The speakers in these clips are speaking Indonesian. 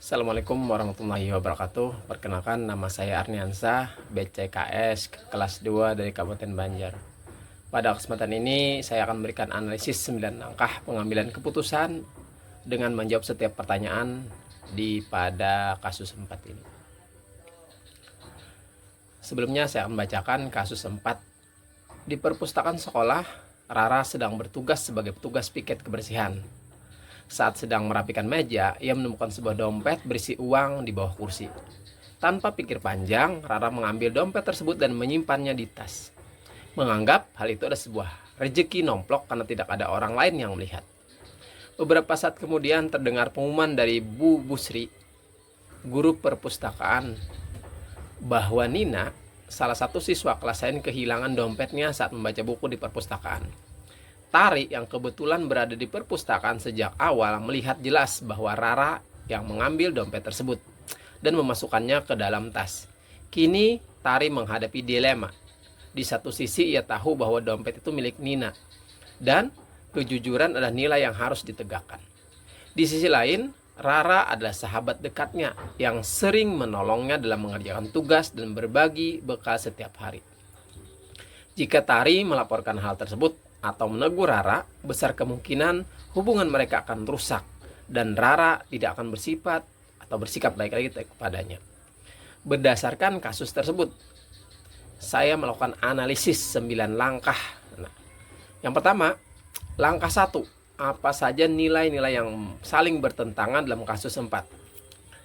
Assalamualaikum warahmatullahi wabarakatuh. Perkenalkan, nama saya Arniansa, BCKS kelas 2 dari Kabupaten Banjar. Pada kesempatan ini saya akan memberikan analisis 9 langkah pengambilan keputusan dengan menjawab setiap pertanyaan pada kasus 4 ini. Sebelumnya saya akan membacakan kasus 4. Di perpustakaan sekolah, Rara sedang bertugas sebagai petugas piket kebersihan. Saat sedang merapikan meja, ia menemukan sebuah dompet berisi uang di bawah kursi. Tanpa pikir panjang, Rara mengambil dompet tersebut dan menyimpannya di tas. Menganggap hal itu adalah sebuah rezeki nomplok karena tidak ada orang lain yang melihat. Beberapa saat kemudian terdengar pengumuman dari Bu Busri, guru perpustakaan, bahwa Nina, salah satu siswa kelas lain, kehilangan dompetnya saat membaca buku di perpustakaan. Tari yang kebetulan berada di perpustakaan sejak awal melihat jelas bahwa Rara yang mengambil dompet tersebut dan memasukkannya ke dalam tas. Kini Tari menghadapi dilema. Di satu sisi ia tahu bahwa dompet itu milik Nina dan kejujuran adalah nilai yang harus ditegakkan. Di sisi lain, Rara adalah sahabat dekatnya yang sering menolongnya dalam mengerjakan tugas dan berbagi bekal setiap hari. Jika Tari melaporkan hal tersebut atau menegur Rara, besar kemungkinan hubungan mereka akan rusak dan Rara tidak akan bersikap baik lagi kepadanya. Berdasarkan kasus tersebut, saya melakukan analisis 9 langkah. Yang pertama, langkah 1, apa saja nilai-nilai yang saling bertentangan dalam kasus 4?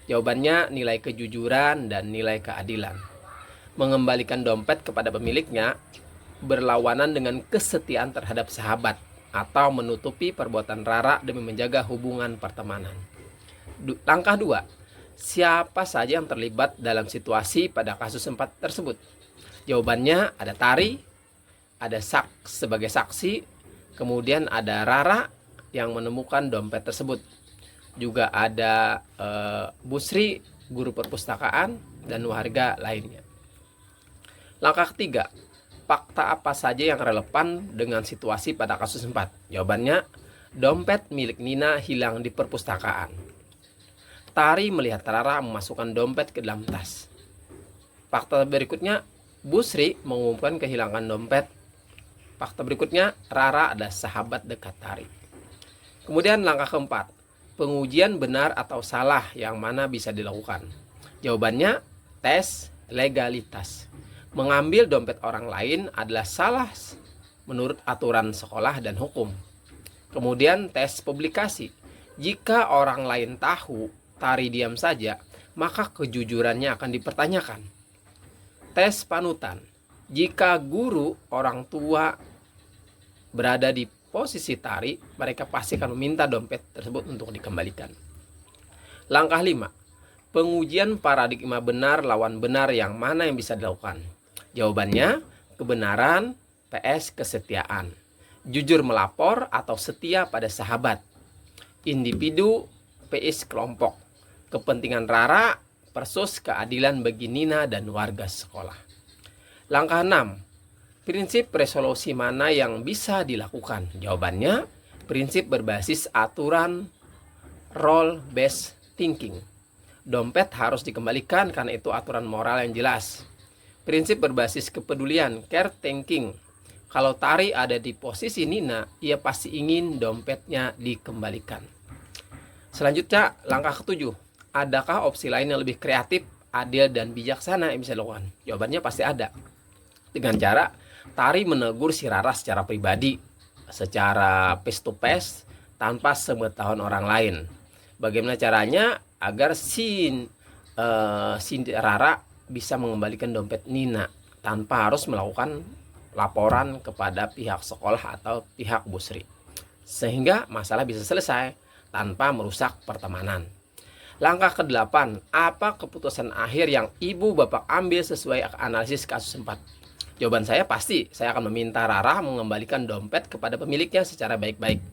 Jawabannya nilai kejujuran dan nilai keadilan. Mengembalikan dompet kepada pemiliknya berlawanan dengan kesetiaan terhadap sahabat atau menutupi perbuatan Rara demi menjaga hubungan pertemanan. Langkah 2, siapa saja yang terlibat dalam situasi pada kasus 4 tersebut? Jawabannya ada Tari, ada sebagai saksi, kemudian ada Rara yang menemukan dompet tersebut. Juga ada Busri, guru perpustakaan, dan warga lainnya. Langkah ketiga, fakta apa saja yang relevan dengan situasi pada kasus 4? Jawabannya, dompet milik Nina hilang di perpustakaan. Tari melihat Rara memasukkan dompet ke dalam tas. Fakta berikutnya, Busri mengumumkan kehilangan dompet. Fakta berikutnya, Rara adalah sahabat dekat Tari. Kemudian langkah keempat, pengujian benar atau salah yang mana bisa dilakukan. Jawabannya, tes legalitas. Mengambil dompet orang lain adalah salah menurut aturan sekolah dan hukum. Kemudian tes publikasi. Jika orang lain tahu, Tari diam saja, maka kejujurannya akan dipertanyakan. Tes panutan. Jika guru, orang tua berada di posisi Tari, mereka pasti akan meminta dompet tersebut untuk dikembalikan. Langkah 5. Pengujian paradigma benar lawan benar yang mana yang bisa dilakukan? Jawabannya, kebenaran PS kesetiaan. Jujur melapor atau setia pada sahabat. Individu PS kelompok. Kepentingan Rara versus keadilan bagi Nina dan warga sekolah. Langkah 6. Prinsip resolusi mana yang bisa dilakukan? Jawabannya, prinsip berbasis aturan role based thinking. Dompet harus dikembalikan karena itu aturan moral yang jelas. Prinsip berbasis kepedulian, care thinking. Kalau Tari ada di posisi Nina, ia pasti ingin dompetnya dikembalikan. Selanjutnya, langkah ke-7. Adakah opsi lain yang lebih kreatif, adil, dan bijaksana yang bisa dilakukan? Jawabannya pasti ada. Dengan cara Tari menegur si Rara secara pribadi, secara face to face, tanpa sepengetahuan orang lain. Bagaimana caranya agar si Rara bisa mengembalikan dompet Nina tanpa harus melakukan laporan kepada pihak sekolah atau pihak Busri, sehingga masalah bisa selesai tanpa merusak pertemanan. Langkah ke-8, apa keputusan akhir yang ibu bapak ambil sesuai analisis kasus 4? Jawaban saya pasti saya akan meminta Rara mengembalikan dompet kepada pemiliknya secara baik-baik.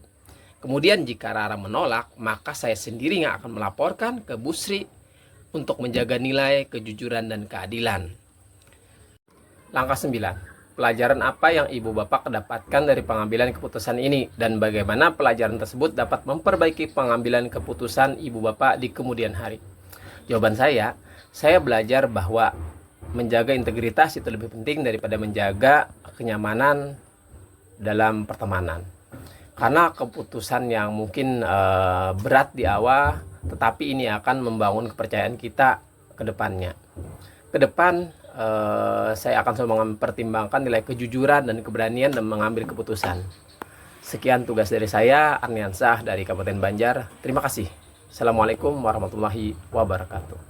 Kemudian jika Rara menolak, maka saya sendiri yang akan melaporkan ke Busri untuk menjaga nilai kejujuran dan keadilan. Langkah 9. Pelajaran apa yang ibu bapak dapatkan dari pengambilan keputusan ini dan bagaimana pelajaran tersebut dapat memperbaiki pengambilan keputusan ibu bapak di kemudian hari. Jawaban saya belajar bahwa menjaga integritas itu lebih penting daripada menjaga kenyamanan dalam pertemanan. Karena keputusan yang mungkin berat di awal, tetapi ini akan membangun kepercayaan kita ke depannya. Ke depan saya akan selalu mempertimbangkan nilai kejujuran dan keberanian dalam mengambil keputusan. Sekian tugas dari saya, Arniansah dari Kabupaten Banjar. Terima kasih. Assalamualaikum warahmatullahi wabarakatuh.